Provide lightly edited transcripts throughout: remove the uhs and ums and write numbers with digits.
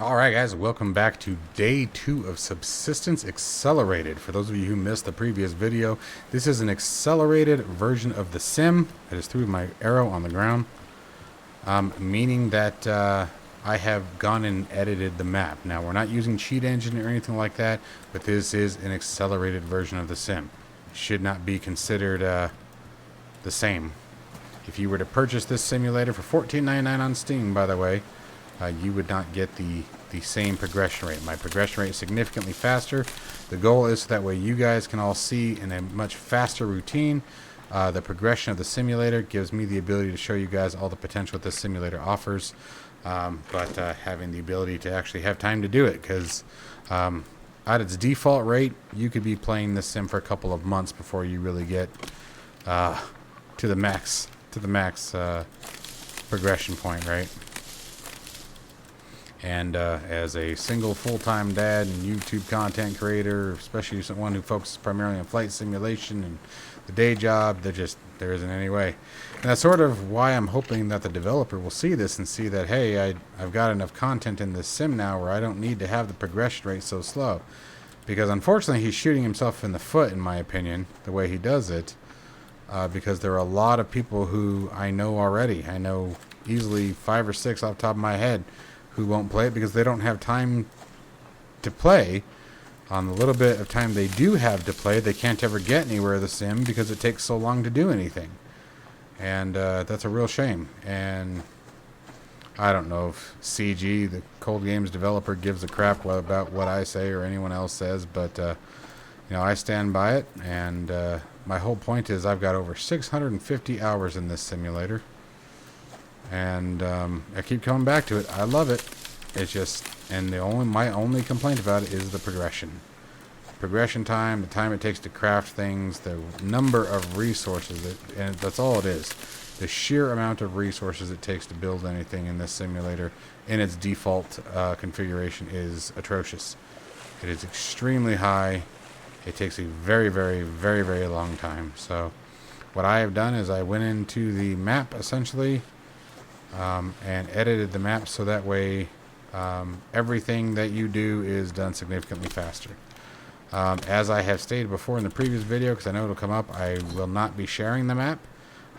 Alright guys, welcome back to day 2 of Subsistence Accelerated. For those of you who missed the previous video, this is an accelerated version of the sim. I just threw my arrow on the ground, meaning that I have gone and edited the map. Now we're not using cheat engine or anything like that, but this is an accelerated version of the sim. It should not be considered the same. If you were to purchase this simulator for $14.99 on Steam, by the way, you would not get the same progression rate. My progression rate is significantly faster. The goal is so that way you guys can all see in a much faster routine. The progression of the simulator gives me the ability to show you guys all the potential that this simulator offers, but having the ability to actually have time to do it, because at its default rate, you could be playing this sim for a couple of months before you really get to the max progression point, right? And as a single full-time dad and YouTube content creator, especially someone who focuses primarily on flight simulation and the day job, there isn't any way. And that's sort of why I'm hoping that the developer will see this and see that, hey, I've got enough content in this sim now where I don't need to have the progression rate so slow. Because unfortunately, he's shooting himself in the foot, in my opinion, the way he does it. Because there are a lot of people who I know already. I know easily 5 or 6 off the top of my head who won't play it because they don't have time to play. On the little bit of time they do have to play, they can't ever get anywhere in the sim because it takes so long to do anything. And that's a real shame. And I don't know if CG, the Cold Games developer, gives a crap about what I say or anyone else says, but you know, I stand by it. And my whole point is I've got over 650 hours in this simulator. And I keep coming back to it. I love it. It's just, and my only complaint about it is the progression time, the time it takes to craft things, the number of resources, and that's all it is. The sheer amount of resources it takes to build anything in this simulator in its default configuration is atrocious. It is extremely high. It takes a very, very, very, very long time. So what I have done is I went into the map essentially, and edited the map so that way everything that you do is done significantly faster. As I have stated before in the previous video, because I know it'll come up, I will not be sharing the map.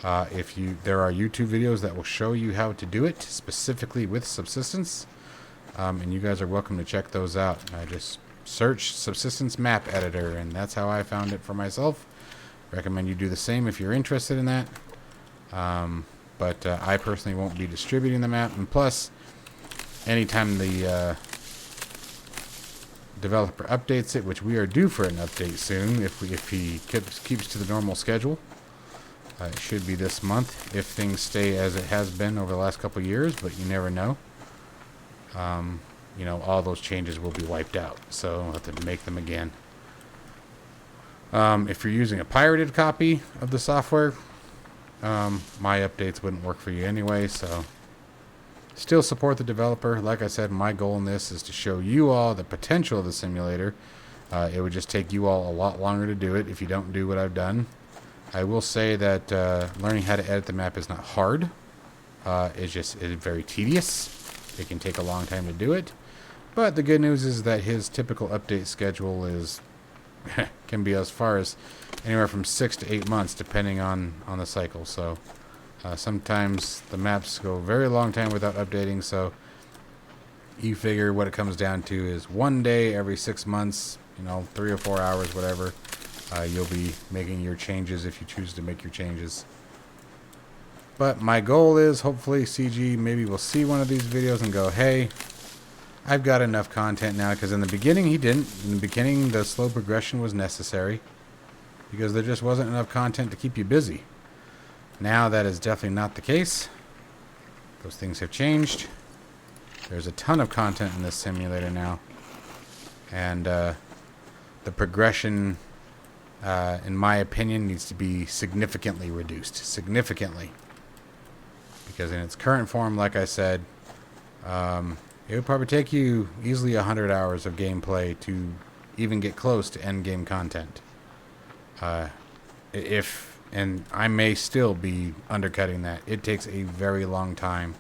There are YouTube videos that will show you how to do it specifically with Subsistence, and you guys are welcome to check those out. I just search Subsistence Map Editor, and that's how I found it for myself. Recommend you do the same if you're interested in that. But I personally won't be distributing the map. And plus, anytime the developer updates it, which we are due for an update soon, if he keeps to the normal schedule, it should be this month if things stay as it has been over the last couple of years. But you never know. You know, all those changes will be wiped out, so I'll have to make them again. If you're using a pirated copy of the software, my updates wouldn't work for you anyway, so still support the developer. Like I said, my goal in this is to show you all the potential of the simulator. It would just take you all a lot longer to do it if you don't do what I've done. I will say that learning how to edit the map is not hard. It's very tedious. It can take a long time to do it. But the good news is that his typical update schedule is can be as far as anywhere from 6 to 8 months, depending on the cycle. So sometimes the maps go a very long time without updating. So you figure what it comes down to is one day every 6 months, you know, 3 or 4 hours, whatever. You'll be making your changes if you choose to make your changes. But my goal is hopefully CG maybe will see one of these videos and go, hey, I've got enough content now, because in the beginning he didn't. In the beginning, the slow progression was necessary because there just wasn't enough content to keep you busy. Now that is definitely not the case. Those things have changed. There's a ton of content in this simulator now. And the progression, in my opinion, needs to be significantly reduced. Significantly. Because in its current form, like I said, it would probably take you easily 100 hours of gameplay to even get close to end game content. And I may still be undercutting that. It takes a very long time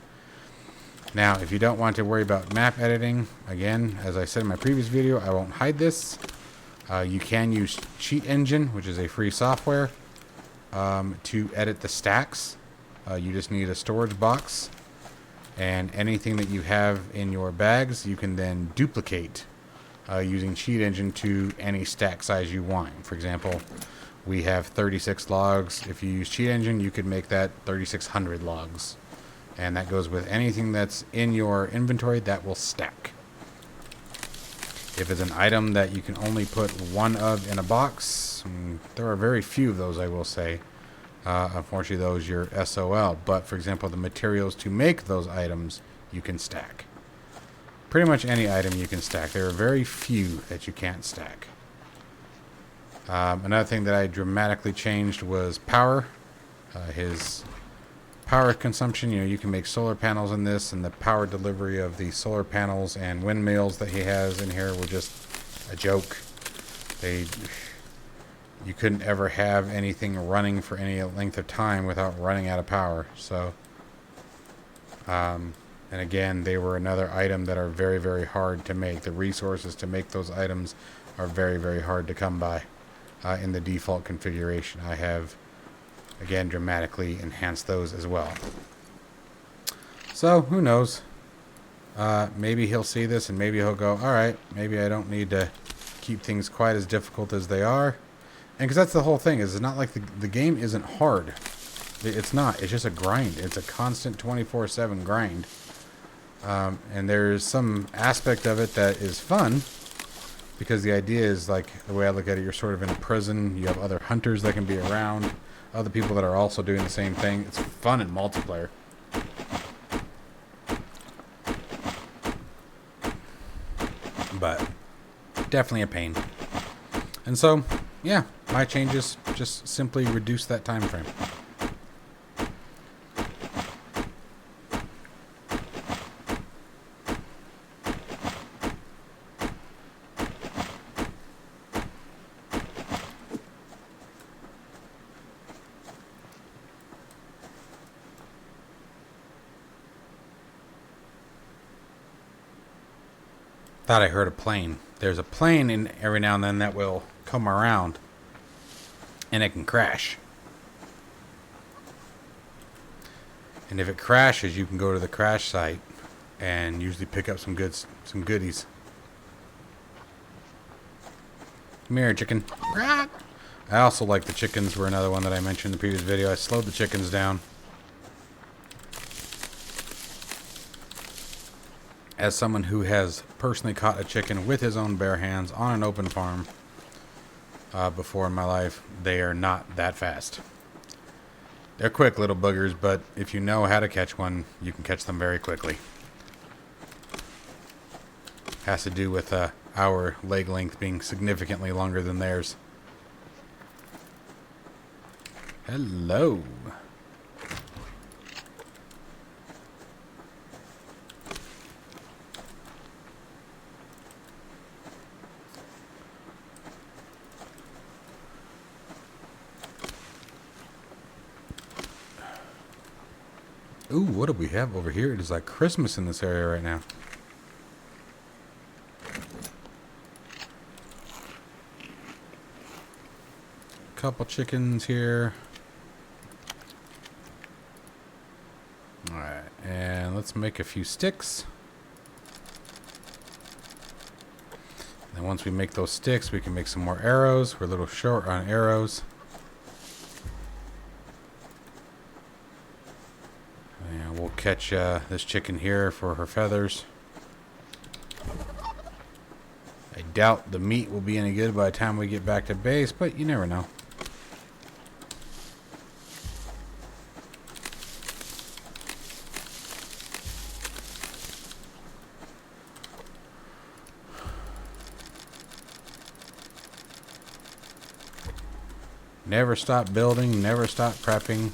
Now, if you don't want to worry about map editing, again, as I said in my previous video, I won't hide this. You can use Cheat Engine, which is a free software, to edit the stacks. You just need a storage box, and anything that you have in your bags, you can then duplicate using Cheat Engine to any stack size you want. For example, we have 36 logs. If you use Cheat Engine, you could make that 3,600 logs. And that goes with anything that's in your inventory that will stack. If it's an item that you can only put one of in a box, there are very few of those, I will say. Unfortunately, those you're SOL. But for example, the materials to make those items, you can stack. Pretty much any item you can stack. There are very few that you can't stack. Another thing that I dramatically changed was power. His power consumption, you can make solar panels in this, and the power delivery of the solar panels and windmills that he has in here were just a joke. You couldn't ever have anything running for any length of time without running out of power. So, and again, they were another item that are very, very hard to make. The resources to make those items are very, very hard to come by in the default configuration. I have, again, dramatically enhanced those as well. So, who knows? Maybe he'll see this and maybe he'll go, alright, maybe I don't need to keep things quite as difficult as they are. And because that's the whole thing, is it's not like the game isn't hard. It's not. It's just a grind. It's a constant 24/7 grind. And there's some aspect of it that is fun, because the idea is, like, the way I look at it, you're sort of in a prison. You have other hunters that can be around, other people that are also doing the same thing. It's fun in multiplayer. But definitely a pain. And so, yeah, my changes just simply reduce that time frame. Thought I heard a plane. There's a plane in every now and then that will come around, and it can crash. And if it crashes, you can go to the crash site and usually pick up some goodies. Come here, chicken. I also like the chickens. Were another one that I mentioned in the previous video. I slowed the chickens down. As someone who has personally caught a chicken with his own bare hands on an open farm before in my life, they are not that fast. They're quick little boogers, but if you know how to catch one, you can catch them very quickly. Has to do with our leg length being significantly longer than theirs. Hello. Ooh, what do we have over here? It is like Christmas in this area right now. Couple chickens here. Alright, and let's make a few sticks. And once we make those sticks, we can make some more arrows. We're a little short on arrows. And we'll catch this chicken here for her feathers. I doubt the meat will be any good by the time we get back to base, but you never know. Never stop building, never stop prepping.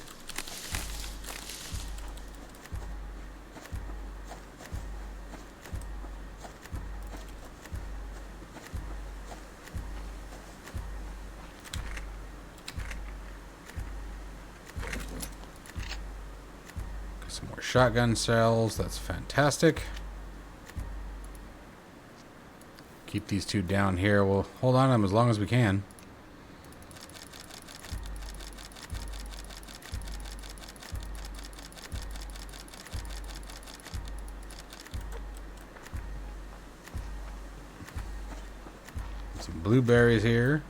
Some more shotgun shells. That's fantastic. Keep these two down here. We'll hold on to them as long as we can. Some blueberries here.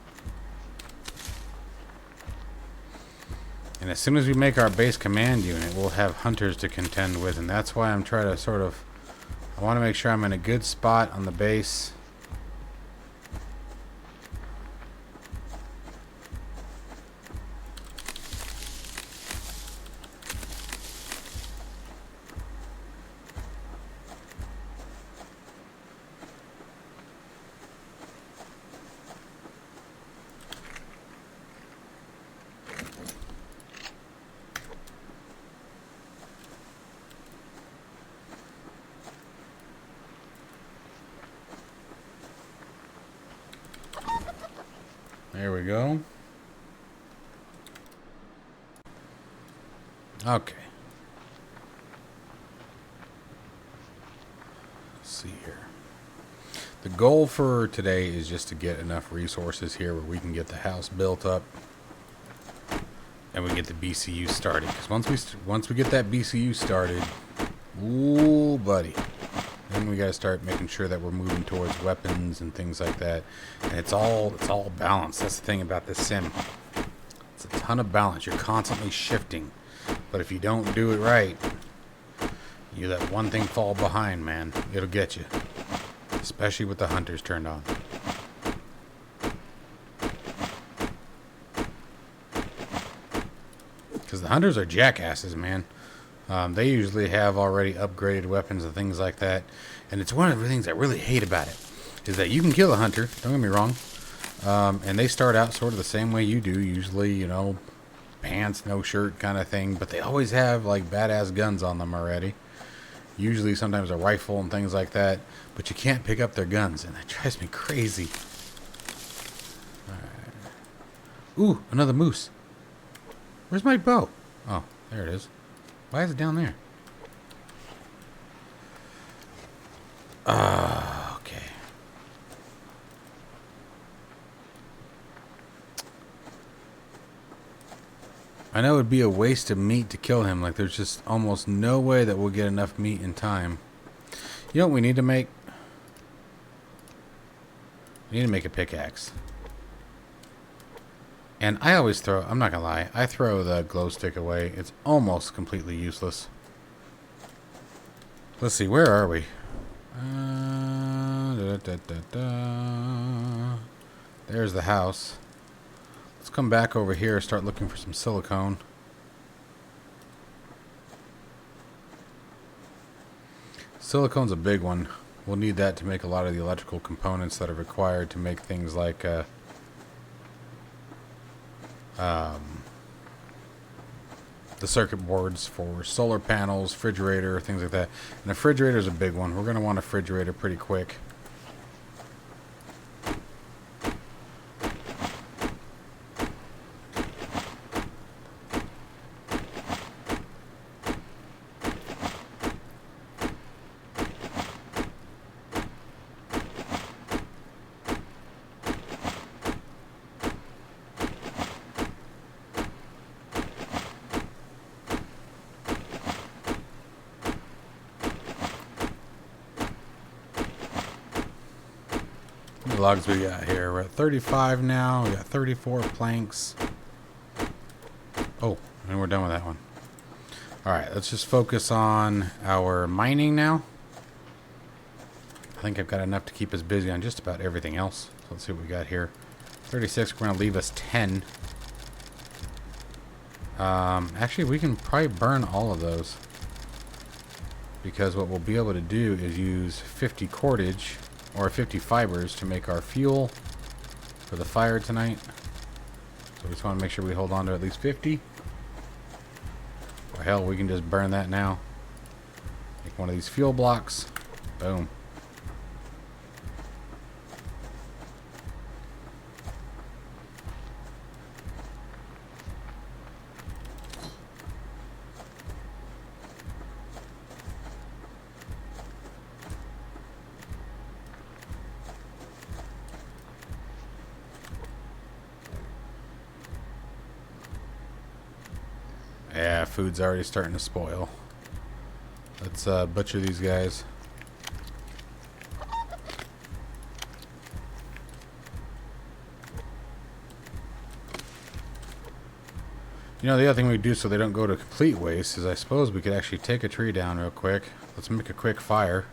And as soon as we make our base command unit, we'll have hunters to contend with, and that's why I'm trying to sort of, I want to make sure I'm in a good spot on the base. There we go. Okay. Let's see here. The goal for today is just to get enough resources here where we can get the house built up and we get the BCU started. Because once we get that BCU started, ooh, buddy. Then we got to start making sure that we're moving towards weapons and things like that. And it's all balanced. That's the thing about this sim. It's a ton of balance. You're constantly shifting. But if you don't do it right, you let one thing fall behind, man. It'll get you. Especially with the hunters turned on. Because the hunters are jackasses, man. They usually have already upgraded weapons and things like that. And it's one of the things I really hate about it. Is that you can kill a hunter, don't get me wrong. And they start out sort of the same way you do. Usually, you know, pants, no shirt kind of thing. But they always have like badass guns on them already. Usually sometimes a rifle and things like that. But you can't pick up their guns. And that drives me crazy. Alright. Ooh, another moose. Where's my bow? Oh, there it is. Why is it down there? Okay. I know it would be a waste of meat to kill him. Like, there's just almost no way that we'll get enough meat in time. You know what we need to make? We need to make a pickaxe. And I always throw, I'm not gonna lie, I throw the glow stick away. It's almost completely useless. Let's see, where are we? There's the house. Let's come back over here and start looking for some silicone. Silicone's a big one. We'll need that to make a lot of the electrical components that are required to make things like the circuit boards for solar panels, refrigerator, things like that. And the refrigerator is a big one. We're going to want a refrigerator pretty quick. How many logs we got here? We're at 35 now. We got 34 planks. Oh, and we're done with that one. Alright, let's just focus on our mining now. I think I've got enough to keep us busy on just about everything else. So let's see what we got here. 36, we're going to leave us 10. Actually, we can probably burn all of those. Because what we'll be able to do is use 50 cordage or 50 fibers to make our fuel for the fire tonight. So we just want to make sure we hold on to at least 50. Or hell, we can just burn that now. Make one of these fuel blocks. Boom. food's already starting to spoil. Let's butcher these guys. You know, the other thing we do so they don't go to complete waste is I suppose we could actually take a tree down real quick. Let's make a quick fire.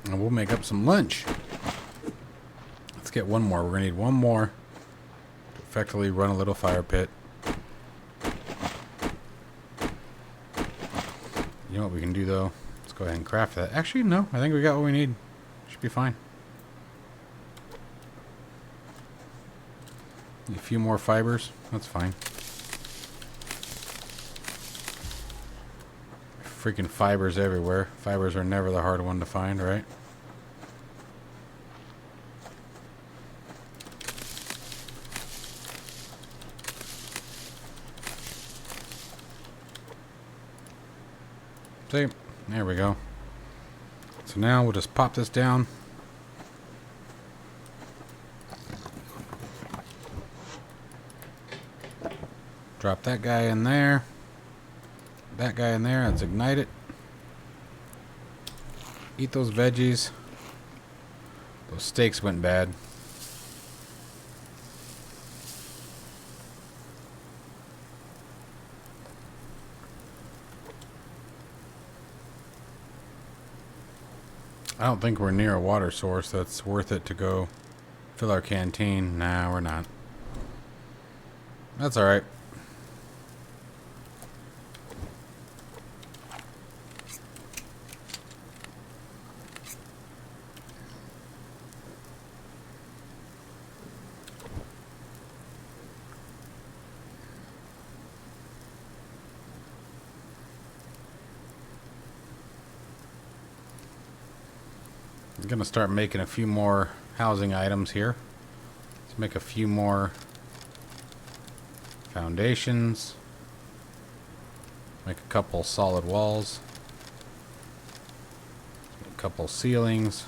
And we'll make up some lunch. Let's get one more. We're going to need one more to effectively run a little fire pit. You know what we can do, though? Let's go ahead and craft that. Actually, no. I think we got what we need. Should be fine. Need a few more fibers. That's fine. Freaking fibers everywhere. Fibers are never the hard one to find, right? See? There we go. So now we'll just pop this down. Drop that guy in there. That guy in there. Let's ignite it. Eat those veggies. Those steaks went bad. I don't think we're near a water source that's worth it to go fill our canteen. Nah, we're not. That's alright. I'm going to start making a few more housing items here. Let's make a few more foundations. Make a couple solid walls. Make a couple ceilings.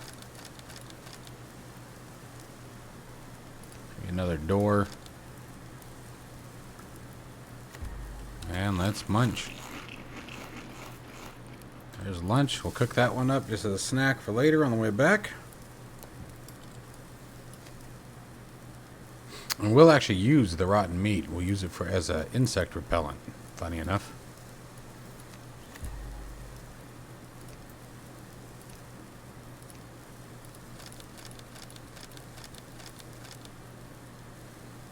Maybe another door. And let's munch. There's lunch. We'll cook that one up just as a snack for later on the way back. And we'll actually use the rotten meat. We'll use it for as an insect repellent, funny enough.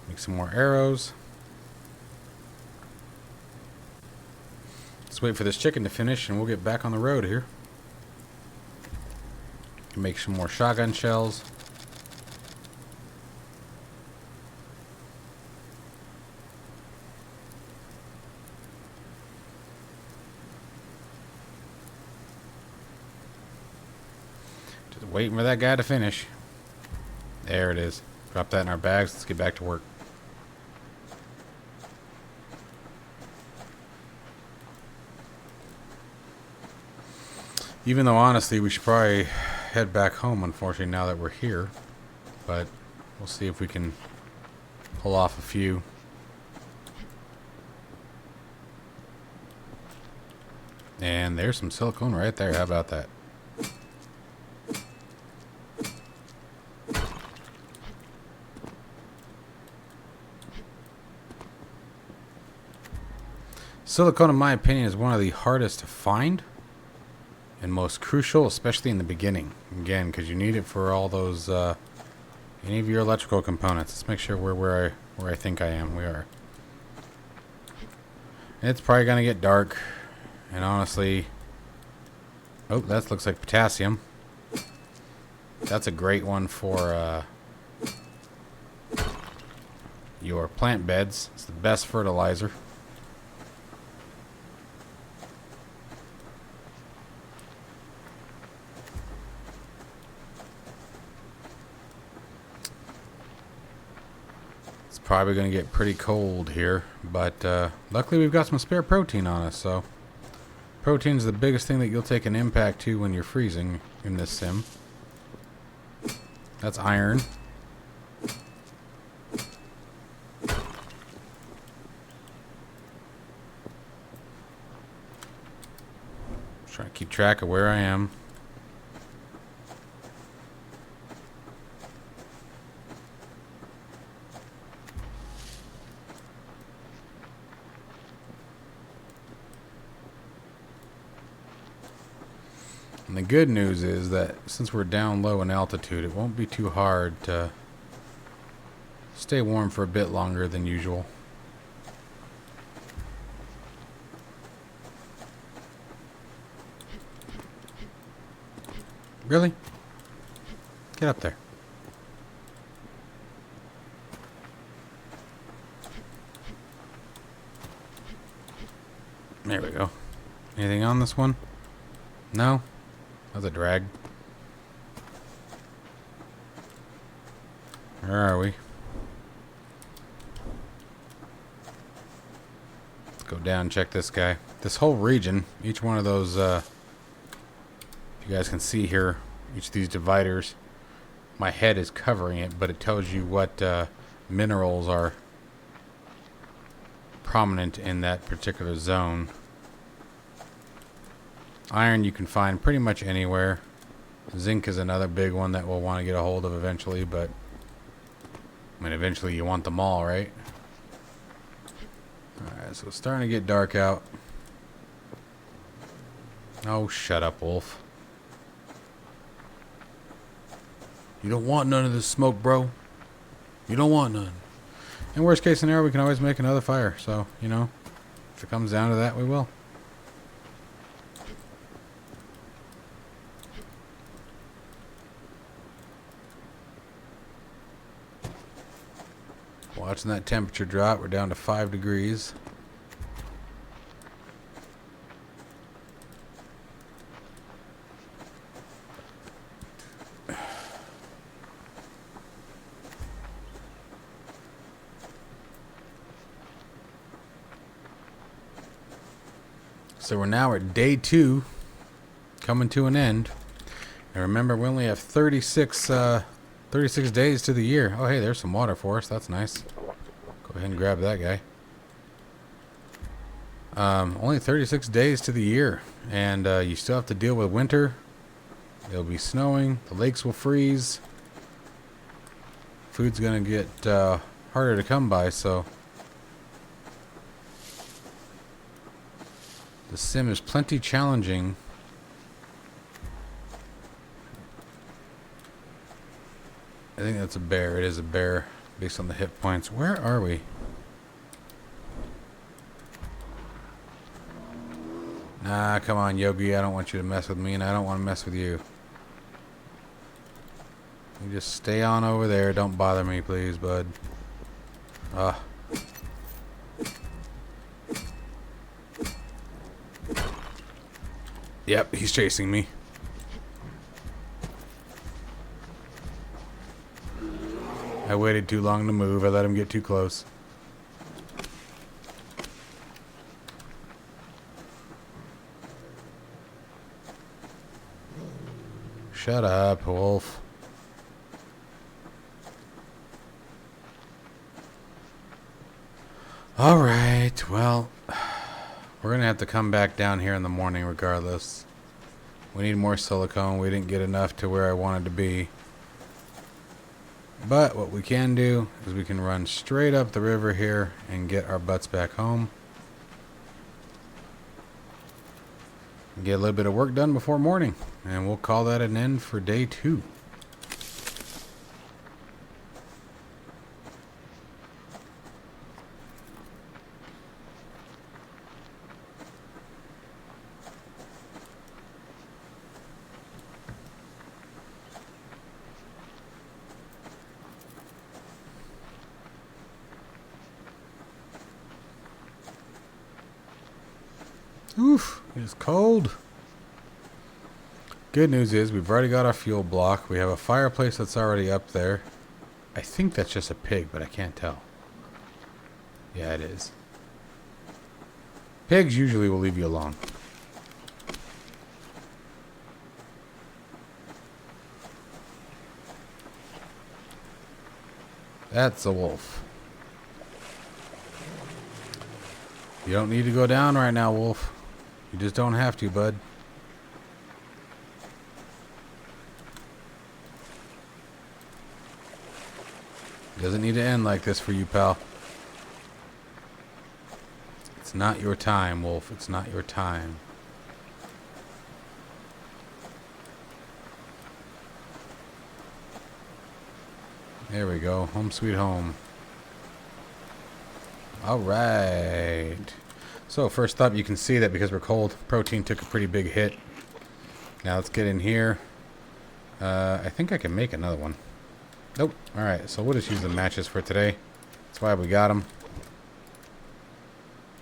Make some more arrows. Let's wait for this chicken to finish and we'll get back on the road here. Make some more shotgun shells. Just waiting for that guy to finish. There it is. Drop that in our bags. Let's get back to work. Even though, honestly, we should probably head back home, unfortunately, now that we're here. But we'll see if we can pull off a few. And there's some silicone right there. How about that? Silicone, in my opinion, is one of the hardest to find. And most crucial, especially in the beginning. Again, because you need it for all those, any of your electrical components. Let's make sure we're where I think I am. We are. And it's probably going to get dark. And honestly... Oh, that looks like potassium. That's a great one for your plant beds. It's the best fertilizer. Probably going to get pretty cold here, but luckily we've got some spare protein on us, so protein's the biggest thing that you'll take an impact to when you're freezing in this sim. That's iron. Just trying to keep track of where I am. And the good news is that since we're down low in altitude, it won't be too hard to stay warm for a bit longer than usual. Really? Get up there. There we go. Anything on this one? No? That's a drag. Where are we? Let's go down and check this guy. This whole region, each one of those, you guys can see here, each of these dividers, my head is covering it, but it tells you what minerals are prominent in that particular zone. Iron you can find pretty much anywhere. Zinc is another big one that we'll want to get a hold of eventually, but I mean, eventually you want them all, right? Alright, so it's starting to get dark out. Oh, shut up, Wolf. You don't want none of this smoke, bro. You don't want none. In worst case scenario, we can always make another fire. So, you know, if it comes down to that, we will. Watching that temperature drop, we're down to 5 degrees. So we're now at day 2, coming to an end. And remember, we only have 36 days to the year. Oh, hey, there's some water for us. That's nice. Go ahead and grab that guy. Only 36 days to the year. And you still have to deal with winter. It'll be snowing. The lakes will freeze. Food's going to get harder to come by, so the sim is plenty challenging. I think that's a bear. It is a bear based on the hit points. Where are we? Nah, come on, Yogi. I don't want you to mess with me, and I don't want to mess with you. You just stay on over there. Don't bother me, please, bud. Yep, he's chasing me. I waited too long to move. I let him get too close. Shut up, Wolf. Alright, well, we're going to have to come back down here in the morning regardless. We need more silicone. We didn't get enough to where I wanted to be. But what we can do is we can run straight up the river here and get our butts back home. Get a little bit of work done before morning. And we'll call that an end for day 2. Oof, it's cold. Good news is we've already got our fuel block. We have a fireplace that's already up there. I think that's just a pig, but I can't tell. Yeah, it is. Pigs usually will leave you alone. That's a wolf. You don't need to go down right now, wolf. You just don't have to, bud. Doesn't need to end like this for you, pal. It's not your time, wolf. It's not your time. There we go. Home sweet home. Alright. So first up, you can see that because we're cold, protein took a pretty big hit. Now let's get in here. I think I can make another one. Nope. Alright, so we'll just use the matches for today. That's why we got them.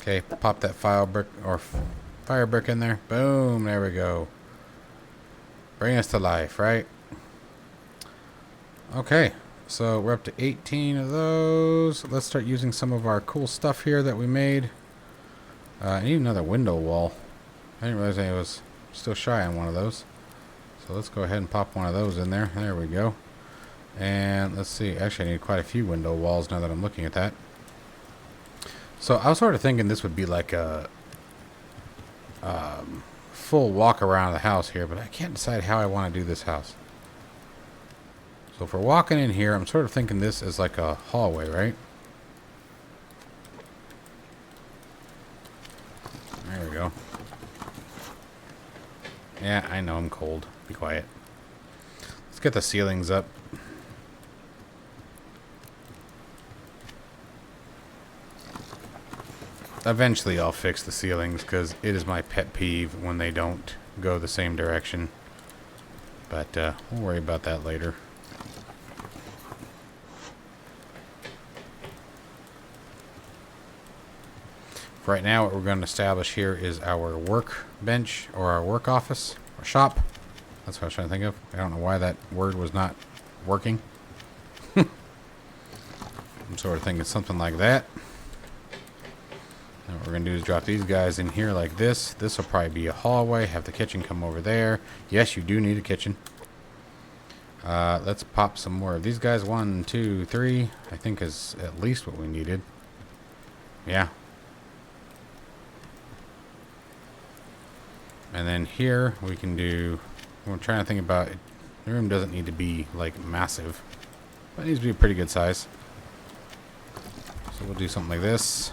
Okay, pop that fire brick in there. Boom, there we go. Bring us to life, right? Okay, so we're up to 18 of those. Let's start using some of our cool stuff here that we made. I need another window wall. I didn't realize I was still shy on one of those. So let's go ahead and pop one of those in there. There we go. And let's see. Actually, I need quite a few window walls now that I'm looking at that. So I was sort of thinking this would be like a full walk around the house here, but I can't decide how I want to do this house. So if we're walking in here, I'm sort of thinking this is like a hallway, right? There we go. Yeah, I know I'm cold. Be quiet. Let's get the ceilings up. Eventually I'll fix the ceilings because it is my pet peeve when they don't go the same direction. But we'll worry about that later. For right now, what we're going to establish here is our workbench or our work office or shop. That's what I was trying to think of. I don't know why that word was not working. I'm sort of thinking something like that. And what we're going to do is drop these guys in here like this. This will probably be a hallway. Have the kitchen come over there. Yes, you do need a kitchen. Let's pop some more of these guys. 1, 2, 3. I think is at least what we needed. Yeah. And then here we can do, we're trying to think about it. The room doesn't need to be like massive, but it needs to be a pretty good size. So we'll do something like this.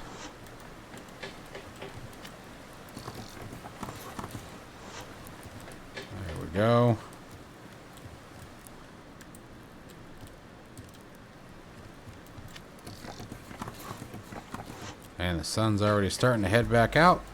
There we go. And the sun's already starting to head back out.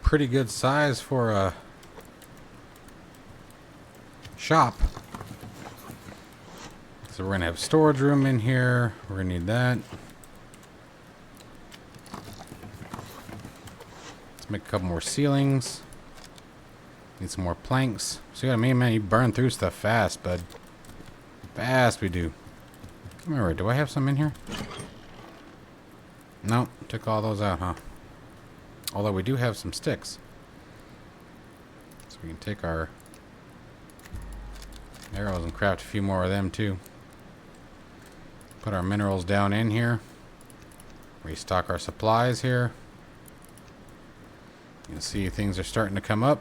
Pretty good size for a shop. So we're gonna have storage room in here. We're gonna need that. Let's make a couple more ceilings. Need some more planks. See what I mean, man? You burn through stuff fast, bud. Fast we do. Remember, do I have some in here? Nope, took all those out, huh? Although we do have some sticks. So we can take our arrows and craft a few more of them too. Put our minerals down in here. Restock our supplies here. You can see things are starting to come up.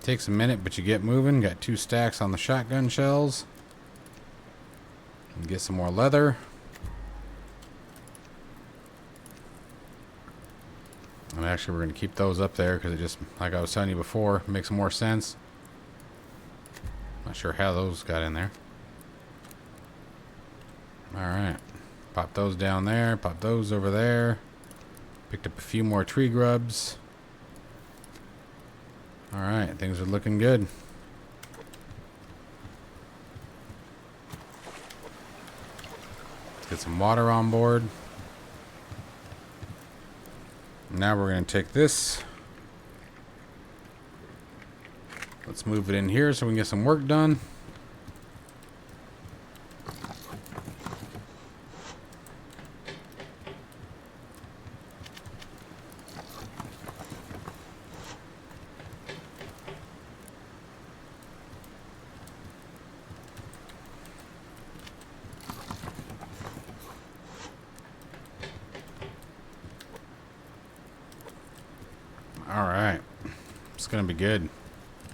Takes a minute, but you get moving. Got 2 stacks on the shotgun shells. And get some more leather. And actually, we're going to keep those up there because it just, like I was telling you before, makes more sense. Not sure how those got in there. Alright. Pop those down there. Pop those over there. Picked up a few more tree grubs. Alright, things are looking good. Let's get some water on board. Now we're going to take this. Let's move it in here so we can get some work done. Alright. It's going to be good.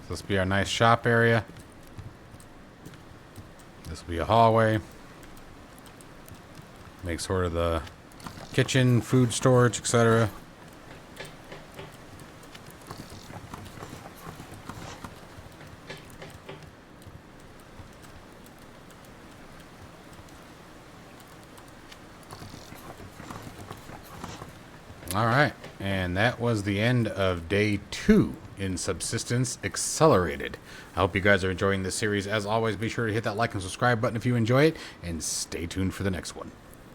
This will be our nice shop area. This will be a hallway. Make sort of the kitchen, food storage, etc. Alright, and that was the end of day 2 in Subsistence Accelerated. I hope you guys are enjoying this series. As always, be sure to hit that like and subscribe button if you enjoy it, and stay tuned for the next one.